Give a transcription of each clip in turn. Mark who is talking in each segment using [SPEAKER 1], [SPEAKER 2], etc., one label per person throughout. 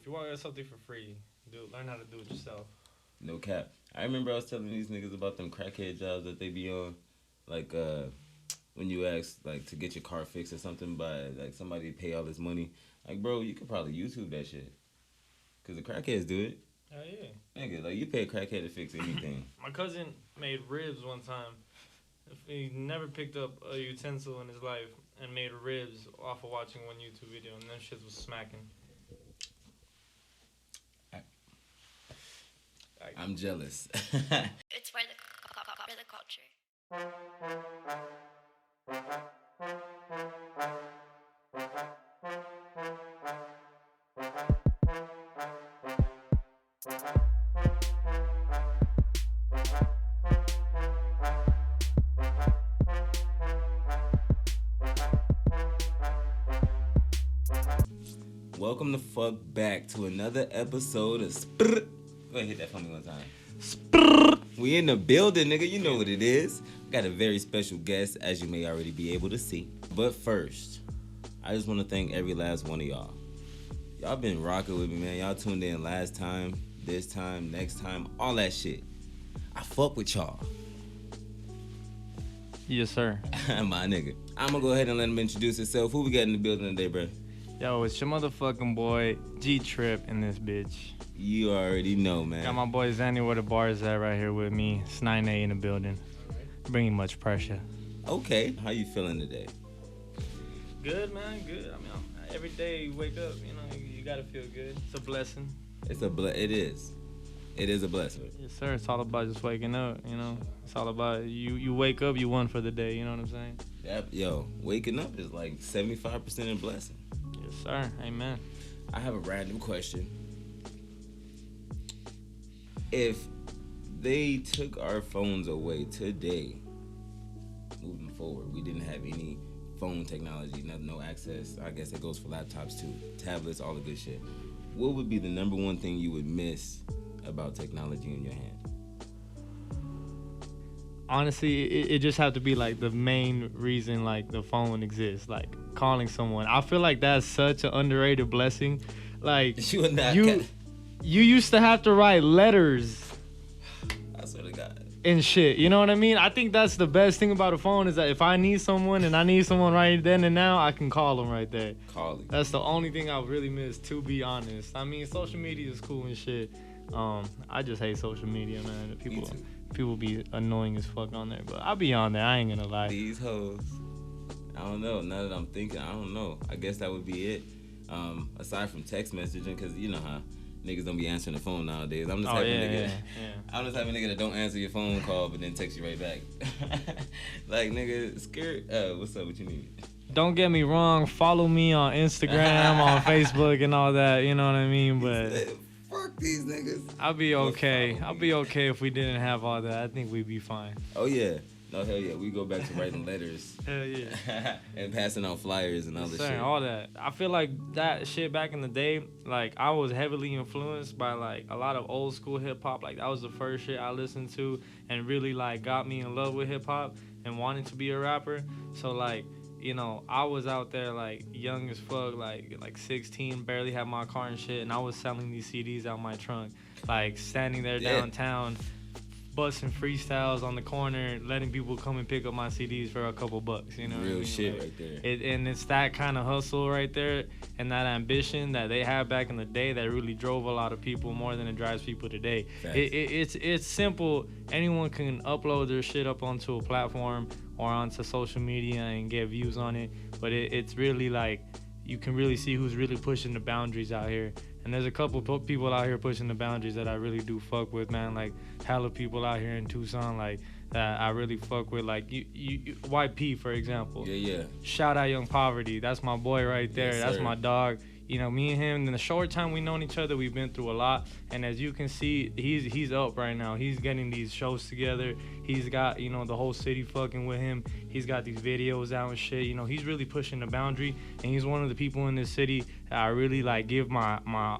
[SPEAKER 1] If you want something for free, learn how to do it yourself.
[SPEAKER 2] No cap. I remember I was telling these niggas about them crackhead jobs that they be on, like when you ask like to get your car fixed or something by like somebody pay all this money. Like, bro, you could probably YouTube that shit, cause the crackheads do it.
[SPEAKER 1] Hell yeah.
[SPEAKER 2] Nigga, like you pay a crackhead to fix anything.
[SPEAKER 1] My cousin made ribs one time. He never picked up a utensil in his life and made ribs off of watching one YouTube video, and them shits was smacking.
[SPEAKER 2] I'm jealous.
[SPEAKER 3] It's for the culture.
[SPEAKER 2] Welcome the fuck back to another episode of Sprr. Go ahead, hit that for me one time.
[SPEAKER 1] Sprr.
[SPEAKER 2] We in the building, nigga. You know what it is. We got a very special guest, as you may already be able to see. But first, I just want to thank every last one of y'all. Y'all been rocking with me, man. Y'all tuned in last time, this time, next time, all that shit. I fuck with y'all.
[SPEAKER 1] Yes, sir.
[SPEAKER 2] My nigga. I'm gonna go ahead and let him introduce himself. Who we got in the building today, bro?
[SPEAKER 1] Yo, it's your motherfucking boy G-Trip in this bitch.
[SPEAKER 2] You already know, man.
[SPEAKER 1] Got my boy Zanny where the bar is at right here with me. It's 9A in the building. Bringing much pressure.
[SPEAKER 2] Okay. How you feeling today?
[SPEAKER 1] Good, man. Good. I mean, every day you wake up, you gotta feel good. It's a blessing.
[SPEAKER 2] It is. It is a blessing.
[SPEAKER 1] Yes, sir. It's all about just waking up, It's all about you wake up, you won for the day, you know what I'm saying?
[SPEAKER 2] Yo, waking up is like 75% a blessing.
[SPEAKER 1] Yes, sir. Amen.
[SPEAKER 2] I have a random question. If they took our phones away today, moving forward, we didn't have any phone technology, no access. I guess it goes for laptops too, tablets, all the good shit. What would be the number one thing you would miss about technology in your hand?
[SPEAKER 1] Honestly, it just have to be like the main reason like the phone exists, like calling someone. I feel like that's such an underrated blessing. Like you used to have to write letters.
[SPEAKER 2] I swear to God.
[SPEAKER 1] And shit, you know what I mean? I think that's the best thing about a phone is that if I need someone and I need someone right then and now, I can call them right there. That's the only thing I really miss, to be honest. I mean, social media is cool and shit. I just hate social media, man. People be annoying as fuck on there, but I'll be on there. I ain't gonna lie.
[SPEAKER 2] These hoes. I don't know. Now that I'm thinking, I don't know. I guess that would be it. Aside from text messaging, because you know how niggas don't be answering the phone nowadays. I'm the type of nigga. I'm the type of nigga that don't answer your phone call, but then text you right back. Like, nigga, scared. What's up? What you need?
[SPEAKER 1] Don't get me wrong. Follow me on Instagram, on Facebook, and all that. You know what I mean? But
[SPEAKER 2] fuck these niggas.
[SPEAKER 1] I'll be okay. I'll be okay if we didn't have all that. I think we'd be fine.
[SPEAKER 2] Oh yeah. No, hell yeah. We go back to writing letters.
[SPEAKER 1] Hell yeah.
[SPEAKER 2] And passing out flyers and all this shit.
[SPEAKER 1] All that. I feel like that shit back in the day, like I was heavily influenced by like a lot of old school hip hop. Like that was the first shit I listened to and really like got me in love with hip hop and wanting to be a rapper. So like, I was out there like young as fuck, like 16, barely had my car and shit, and I was selling these CDs out my trunk, like standing there downtown, busting freestyles on the corner, letting people come and pick up my CDs for a couple bucks,
[SPEAKER 2] Real what I mean? Shit like, right there.
[SPEAKER 1] And it's that kind of hustle right there and that ambition that they had back in the day that really drove a lot of people more than it drives people today. It's simple. Anyone can upload their shit up onto a platform or onto social media and get views on it, but it's really like you can really see who's really pushing the boundaries out here. And there's a couple people out here pushing the boundaries that I really do fuck with, man. Like hella people out here in Tucson, like that I really fuck with. Like you YP, for example.
[SPEAKER 2] Yeah.
[SPEAKER 1] Shout out Young Poverty. That's my boy right there. Yes, that's my dog. Me and him, in the short time we known each other, we've been through a lot. And as you can see, he's up right now. He's getting these shows together. He's got, the whole city fucking with him. He's got these videos out and shit. He's really pushing the boundary. And he's one of the people in this city that I really like give my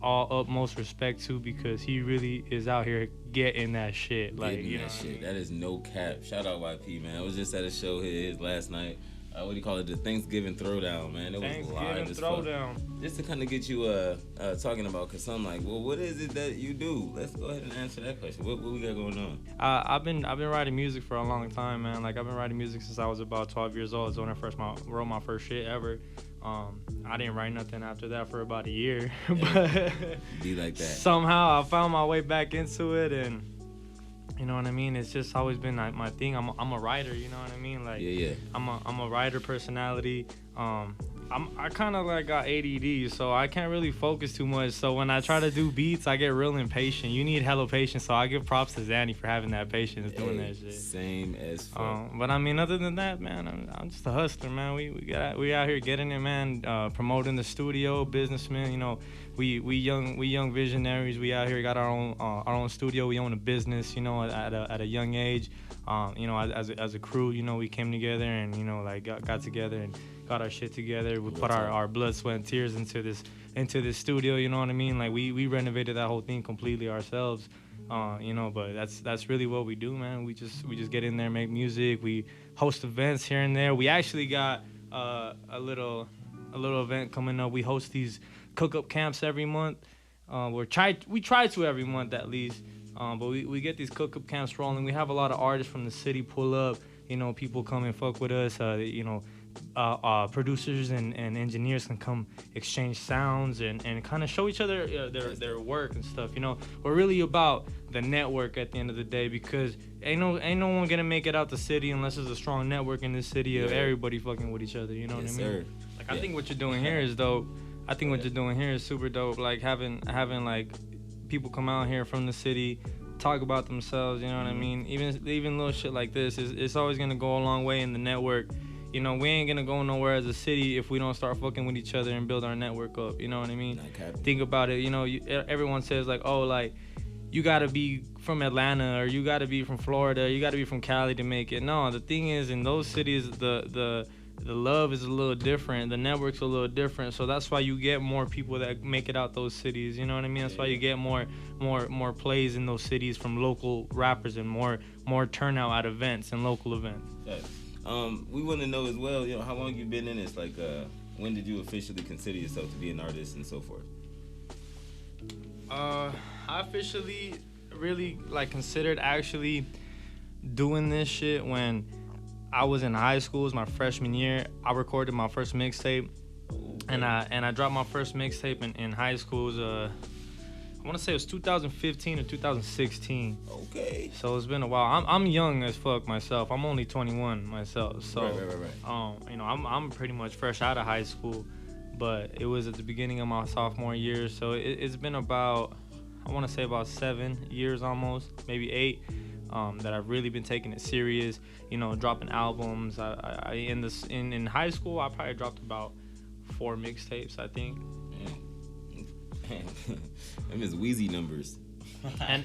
[SPEAKER 1] all utmost respect to, because he really is out here getting that shit. Like,
[SPEAKER 2] getting that shit. That is no cap. Shout out YP, man. I was just at a show his last night. what do you call it? The Thanksgiving Throwdown, man. It was live as fuck. Just to kind of get you talking about, cause I'm like, well, what is it that you do? Let's go ahead and answer that question. What we got going on?
[SPEAKER 1] I've been writing music for a long time, man. Like I've been writing music since I was about 12 years old. That's when I wrote my first shit ever. I didn't write nothing after that for about a year, but
[SPEAKER 2] be like that.
[SPEAKER 1] Somehow I found my way back into it, and you know what I mean. It's just always been like my thing. I'm a writer, you know what I mean. Like I'm a writer personality. I kind of like got ADD, so I can't really focus too much. So when I try to do beats, I get real impatient. You need hella patience, so I give props to Zanny for having that patience doing that shit.
[SPEAKER 2] Same as fuck.
[SPEAKER 1] But I mean, other than that, man, I'm just a hustler, man. We out here getting it, man. Promoting the studio, businessmen. You know, we young visionaries. We out here got our own studio. We own a business. You know, at a young age. You know, as a crew, you know, we came together and you know, like got together and got our shit together. We put our blood, sweat, and tears into this studio. You know what I mean? Like we renovated that whole thing completely ourselves. You know, but that's really what we do, man. We just get in there, make music. We host events here and there. We actually got a little event coming up. We host these cook-up camps every month. We try to every month at least. But we get these cook-up camps rolling. We have a lot of artists from the city pull up. You know, people come and fuck with us. You know, producers and engineers can come exchange sounds and kind of show each other their work and stuff. You know, we're really about the network at the end of the day, because ain't no one gonna make it out the city unless there's a strong network in this city of everybody fucking with each other. You know what I mean?
[SPEAKER 2] Sir.
[SPEAKER 1] Like I think what you're doing here is dope. I think what you're doing here is super dope. Like having like people come out here from the city, talk about themselves, you know what I mean? Even little shit like this, it's always gonna go a long way in the network. You know, we ain't gonna go nowhere as a city if we don't start fucking with each other and build our network up, you know what I mean? Think about it, you know, everyone says like, oh, like, you gotta be from Atlanta, or you gotta be from Florida, you gotta be from Cali to make it. No, the thing is, in those cities, the love is a little different, the network's a little different, so that's why you get more people that make it out those cities, you know what I mean? That's why you get more plays in those cities from local rappers, and more turnout at events and local events.
[SPEAKER 2] We want to know as well, you know, how long you been in this? Like, when did you officially consider yourself to be an artist and so forth?
[SPEAKER 1] I officially really like considered actually doing this shit when I was in high school. It was my freshman year. I recorded my first mixtape, and I dropped my first mixtape in high school. It was, I want to say it was 2015 or 2016.
[SPEAKER 2] Okay.
[SPEAKER 1] So it's been a while. I'm young as fuck myself. I'm only 21 myself. So
[SPEAKER 2] right.
[SPEAKER 1] You know, I'm pretty much fresh out of high school, but it was at the beginning of my sophomore year. So it's been about, I want to say about 7 years almost, maybe 8. That I've really been taking it serious, you know, dropping albums. In high school, I probably dropped about 4 mixtapes, I think.
[SPEAKER 2] Them is Wheezy numbers.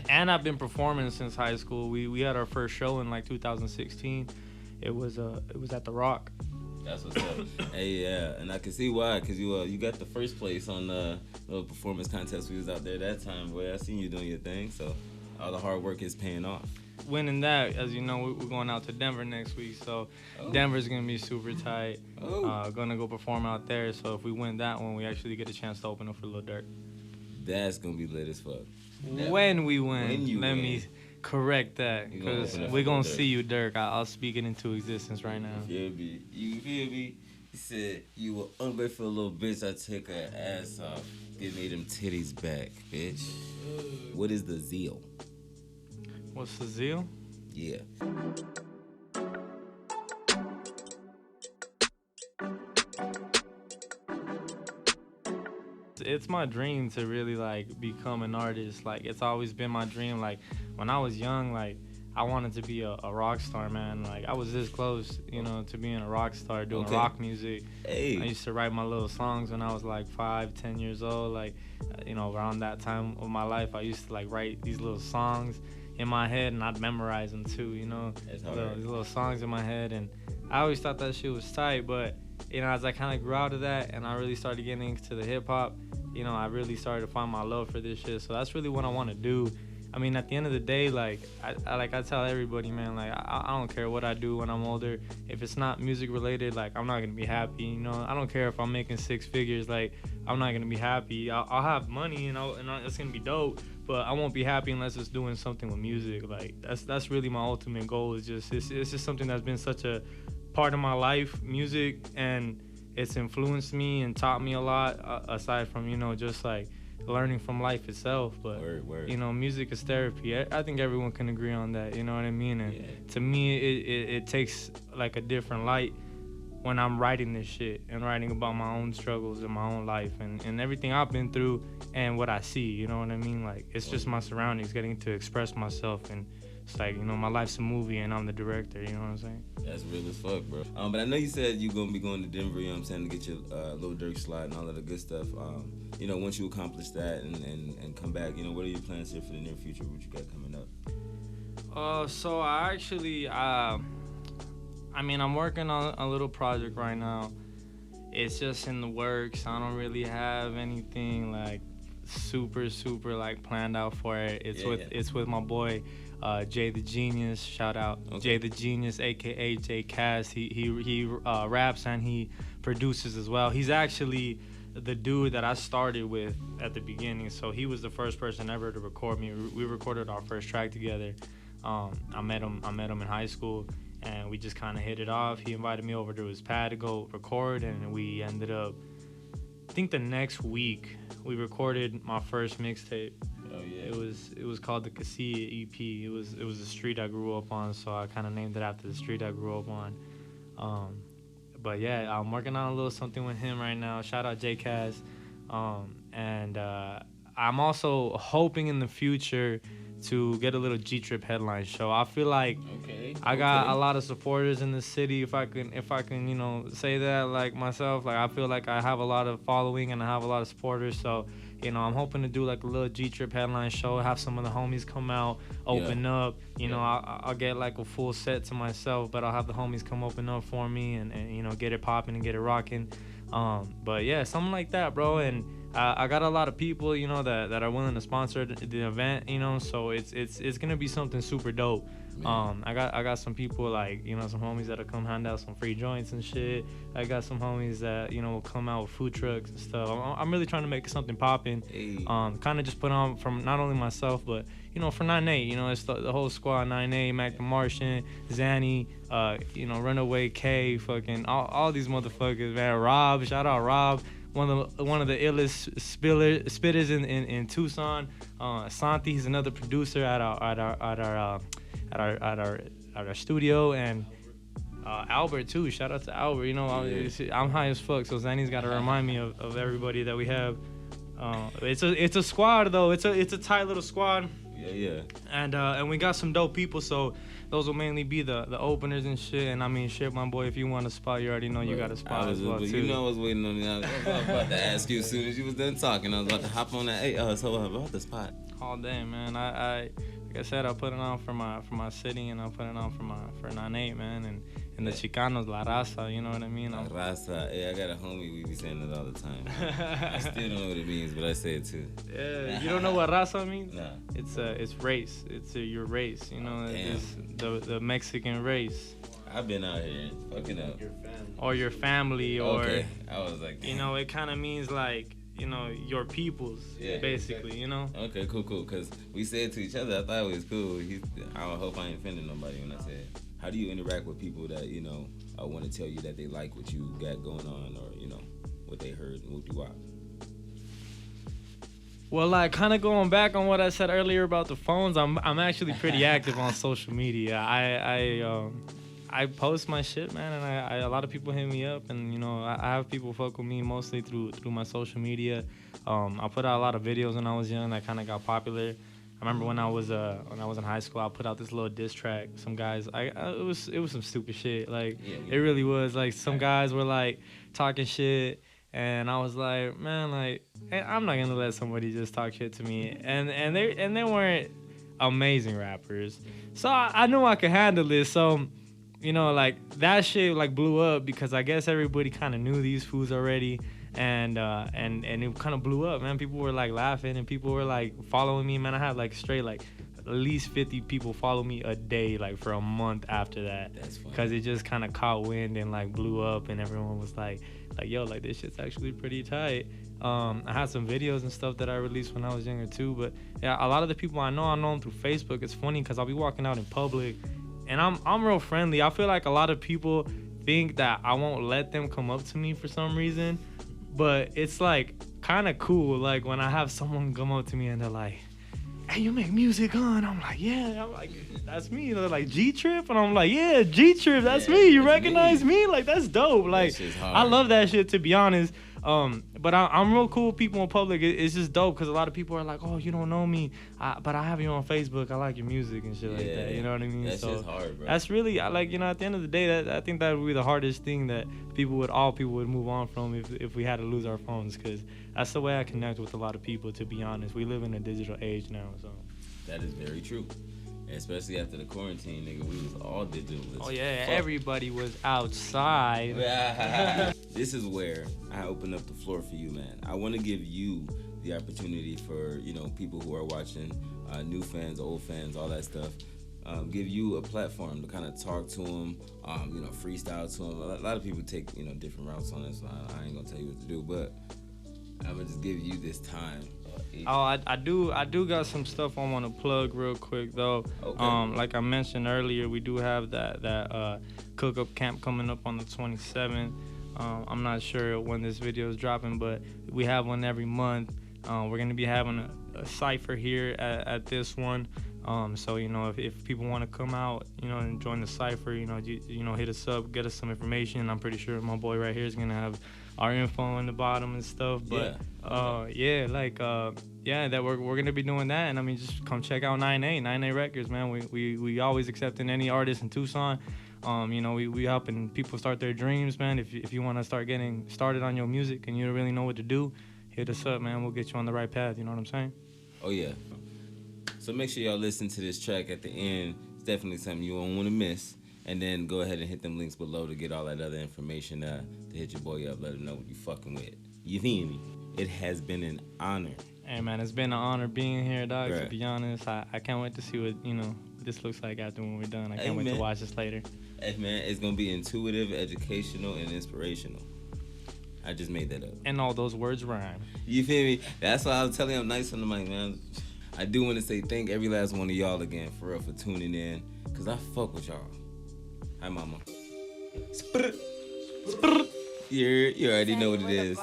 [SPEAKER 1] and I've been performing since high school. We had our first show in like 2016. It was at the Rock.
[SPEAKER 2] That's what's up. Hey, yeah, and I can see why, cause you got the first place on the little performance contest we was out there that time. Boy, I seen you doing your thing, so all the hard work is paying off.
[SPEAKER 1] Winning that, as you know, we're going out to Denver next week, so Denver's gonna be super tight. Gonna go perform out there, so if we win that one, we actually get a chance to open up for Lil Durk.
[SPEAKER 2] That's gonna be lit as fuck.
[SPEAKER 1] When we win, let me correct that, because we're gonna see you, Durk. I'll speak it into existence right now.
[SPEAKER 2] You feel me? He said, you were ungrateful little bitch, I take her ass off. Give me them titties back, bitch. What is the zeal?
[SPEAKER 1] What's the zeal?
[SPEAKER 2] Yeah.
[SPEAKER 1] It's my dream to really like become an artist. Like, it's always been my dream. Like, when I was young, like, I wanted to be a rock star, man. Like, I was this close, you know, to being a rock star, doing rock music.
[SPEAKER 2] Hey.
[SPEAKER 1] I used to write my little songs when I was like 5, 10 years old. Like, you know, around that time of my life, I used to like write these little songs in my head, and I'd memorize them too, you know. These little songs in my head, and I always thought that shit was tight. But, you know, as I kind of grew out of that and I really started getting into the hip hop, you know, I really started to find my love for this shit. So that's really what I want to do. I mean, at the end of the day, like I tell everybody, man, like I don't care what I do when I'm older. If it's not music related, like I'm not gonna be happy. You know, I don't care if I'm making 6 figures. Like I'm not gonna be happy. I'll have money, it's gonna be dope. But I won't be happy unless it's doing something with music. Like that's really my ultimate goal. It's just something that's been such a part of my life, music, and it's influenced me and taught me a lot. Aside from just like learning from life itself, but
[SPEAKER 2] Word.
[SPEAKER 1] music is therapy. I think everyone can agree on that. You know what I mean? And to me, it takes like a different light when I'm writing this shit and writing about my own struggles in my own life and everything I've been through and what I see. You know what I mean? Like it's just my surroundings, getting to express myself, and it's like my life's a movie and I'm the director. You know what I'm saying?
[SPEAKER 2] That's real as fuck, bro. But I know you said you're gonna be going to Denver. You know what I'm saying, to get your Lil Durk slide and all of the good stuff. Once you accomplish that and come back, what are your plans here for the near future? What you got coming up?
[SPEAKER 1] So I actually, I'm working on a little project right now. It's just in the works. I don't really have anything like super like planned out for it. It's with my boy Jay the Genius. Shout out Jay the Genius, aka Jay Cast. He raps and he produces as well. He's actually the dude that I started with at the beginning. So he was the first person ever to record me. We recorded our first track together. I met him in high school, and we just kind of hit it off. He invited me over to his pad to go record, and we ended up, I think the next week, we recorded my first mixtape.
[SPEAKER 2] Oh yeah.
[SPEAKER 1] It was called the Casilla EP. It was the street I grew up on, so I kind of named it after the street I grew up on. But yeah, I'm working on a little something with him right now. Shout out J-Kaz. And I'm also hoping in the future to get a little G-Trip headline show. I feel like I got a lot of supporters in the city. If I can, say that like myself, like I feel like I have a lot of following and I have a lot of supporters. So, I'm hoping to do like a little G-Trip headline show, have some of the homies come out, open up. I'll get like a full set to myself, but I'll have the homies come open up for me and get it popping and get it rocking. But yeah, something like that, bro. And I got a lot of people, that are willing to sponsor the event, so it's gonna be something super dope. I got some people like, some homies that'll come hand out some free joints and shit. I got some homies that, will come out with food trucks and stuff. I'm really trying to make something popping.
[SPEAKER 2] Hey.
[SPEAKER 1] Kind of just put on from not only myself, but, for 9-8, it's the whole squad, 9-8, Mac the Martian, Zanny, Runaway K, fucking all these motherfuckers, man. Rob, shout out Rob. One of the illest spitters in Tucson. Santi, he's another producer at our studio, and Albert too. Shout out to Albert. I'm high as fuck, so Zanny's got to remind me of everybody that we have. It's a squad though. It's a tight little squad.
[SPEAKER 2] Yeah.
[SPEAKER 1] And we got some dope people, so those will mainly be the openers and shit. And shit, my boy, if you want a spot, you already know you got a spot as well, too.
[SPEAKER 2] I was waiting on you. I was about to ask you as soon as you was done talking. I was about to hop on that. Hey, so about the spot.
[SPEAKER 1] All day, man. Like I said, I put it on for my city, and I put it on for 9-8, man. And the Chicanos, La Raza, you know what I mean?
[SPEAKER 2] La Raza. Yeah, I got a homie, we be saying it all the time. I still don't know what it means, but I say it too.
[SPEAKER 1] Yeah, you don't know what Raza means?
[SPEAKER 2] Nah.
[SPEAKER 1] It's race. It's your race, It's the Mexican race.
[SPEAKER 2] I've been out here fucking up.
[SPEAKER 1] Or your family, or...
[SPEAKER 2] Okay, I was like...
[SPEAKER 1] it kind of means like... your peoples, basically,
[SPEAKER 2] Okay, cool, because we said to each other, I thought it was cool. I hope I ain't offending nobody when I said, how do you interact with people that, want to tell you that they like what you got going on, or, what they heard and whoop you wop?
[SPEAKER 1] Well, like, kind of going back on what I said earlier about the phones, I'm actually pretty active on social media. I post my shit, man, and a lot of people hit me up, and I have people fuck with me mostly through my social media. I put out a lot of videos when I was young that kind of got popular. I remember when I was in high school, I put out this little diss track. Some guys, it was some stupid shit. Like it really was. Like some guys were like talking shit, and I was like, man, like hey, I'm not gonna let somebody just talk shit to me. And they weren't amazing rappers, so I knew I could handle this. So. Like that shit like blew up because I guess everybody kind of knew these fools already, and it kind of blew up, man. People were like laughing, and people were like following me, man. I had like straight like at least 50 people follow me a day, like for a month after that.
[SPEAKER 2] That's funny.
[SPEAKER 1] Because it just kind of caught wind and like blew up, and everyone was like yo, like this shit's actually pretty tight. I had some videos and stuff that I released when I was younger too, but yeah, a lot of the people I know them through Facebook. It's funny because I'll be walking out in public, and I'm real friendly. I feel like a lot of people think that I won't let them come up to me for some reason, but it's like kind of cool. Like when I have someone come up to me and they're like, "Hey, you make music, huh?" And I'm like, "Yeah." I'm like, "That's me." They're like, "G-Trip?" And I'm like, "Yeah, G-Trip, that's me. You recognize me? Like, that's dope." Like, I love that shit, to be honest. But I'm real cool with people in public. It's just dope because a lot of people are like, "Oh, you don't know me, but I have you on Facebook. I like your music and shit like that." You know what I mean?
[SPEAKER 2] That's just hard, bro.
[SPEAKER 1] That's really, at the end of the day, I think that would be the hardest thing that all people would move on from if we had to lose our phones, because that's the way I connect with a lot of people, to be honest. We live in a digital age now, so.
[SPEAKER 2] That is very true. Especially after the quarantine, nigga, we was all digital.
[SPEAKER 1] Oh yeah, everybody was outside.
[SPEAKER 2] This is where I open up the floor for you, man. I want to give you the opportunity for, people who are watching, new fans, old fans, all that stuff. Give you a platform to kind of talk to them, freestyle to them. A lot of people take, different routes on this, so I ain't gonna tell you what to do, but I'm gonna just give you this time.
[SPEAKER 1] I do got some stuff I want to plug real quick though. Okay. Like I mentioned earlier, we do have that cook up camp coming up on the 27th. I'm not sure when this video is dropping, but we have one every month. We're gonna be having a cipher here at this one. So if people want to come out, and join the cipher, hit us up, get us some information. I'm pretty sure my boy right here is gonna have our info on the bottom and stuff. But that we're gonna be doing that. And I mean, just come check out 9A Records, man. We always accepting any artist in Tucson. We helping people start their dreams, man. If you want to start getting started on your music and you don't really know what to do, hit us up, man. We'll get you on the right path. You know what I'm saying?
[SPEAKER 2] Oh yeah. So make sure y'all listen to this track at the end. It's definitely something you won't want to miss. And then go ahead and hit them links below to get all that other information to hit your boy up, let him know what you fucking with. You feel me? It has been an honor.
[SPEAKER 1] Hey, man, it's been an honor being here, dog, right. To be honest. I can't wait to see what, this looks like after when we're done. I can't wait to watch this later.
[SPEAKER 2] Hey, man, it's going to be intuitive, educational, and inspirational. I just made that up.
[SPEAKER 1] And all those words rhyme.
[SPEAKER 2] You feel me? That's why I was telling you I'm nice on the mic, man. I do want to say thank every last one of y'all again, for real, for tuning in, because I fuck with y'all. Hi, mama. Sprr. Sprr. You already know what it is.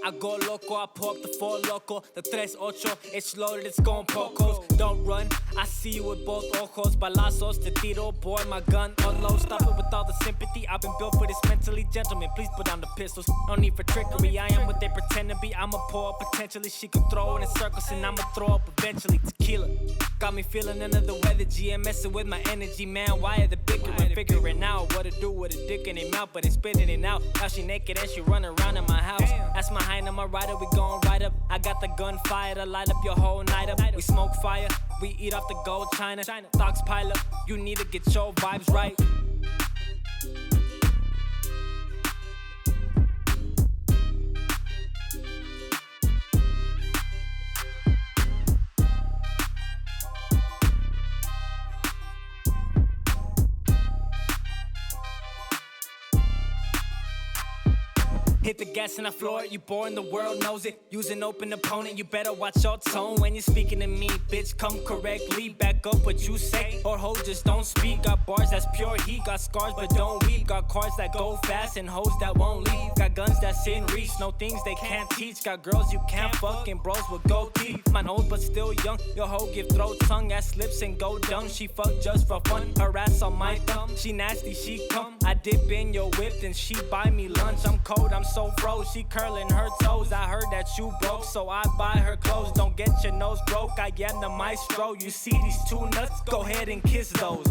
[SPEAKER 4] I go loco, I pull up the 4 loco. The 3-8, it's loaded, it's going pocos. Don't run, I see you with both ojos. Balazos, te tiro, boy, my gun unload. Stop it with all the sympathy, I've been built for this mentally. Gentlemen, please put down the pistols. No need for trickery, I am what they pretend to be. I'ma pour up potentially, she can throw it in circles and I'ma throw up eventually. Tequila, got me feeling under the weather. GM messing with my energy, man. Why are the bickering? Figuring out what to do with a dick in their mouth, but they spitting it out. Now she naked and she running around in my house. That's my high number rider, we gon' right up. I got the gunfire to light up your whole night up. We smoke fire, we eat off the gold China. Thoughts pile up, you need to get your vibes right. Hit the gas and I floor it, you boring, the world knows it. Use an open opponent, you better watch your tone when you're speaking to me. Bitch, come correctly, back up what you say, or hold just don't speak. Got bars that's pure heat, got scars but don't weep. Got cars that go fast and hoes that won't leave. Got guns that's in reach, no things they can't teach. Got girls you can't fuck and bros with gold teeth. Mine old but still young, your hoe give throat tongue, ass slips and go dumb. She fuck just for fun, her ass on my thumb. She nasty, she come, I dip in your whip and she buy me lunch. I'm cold, I'm so froze, she curling her toes. I heard that you broke, so I buy her clothes. Don't get your nose broke, I am the maestro. You see these two nuts, go ahead and kiss those,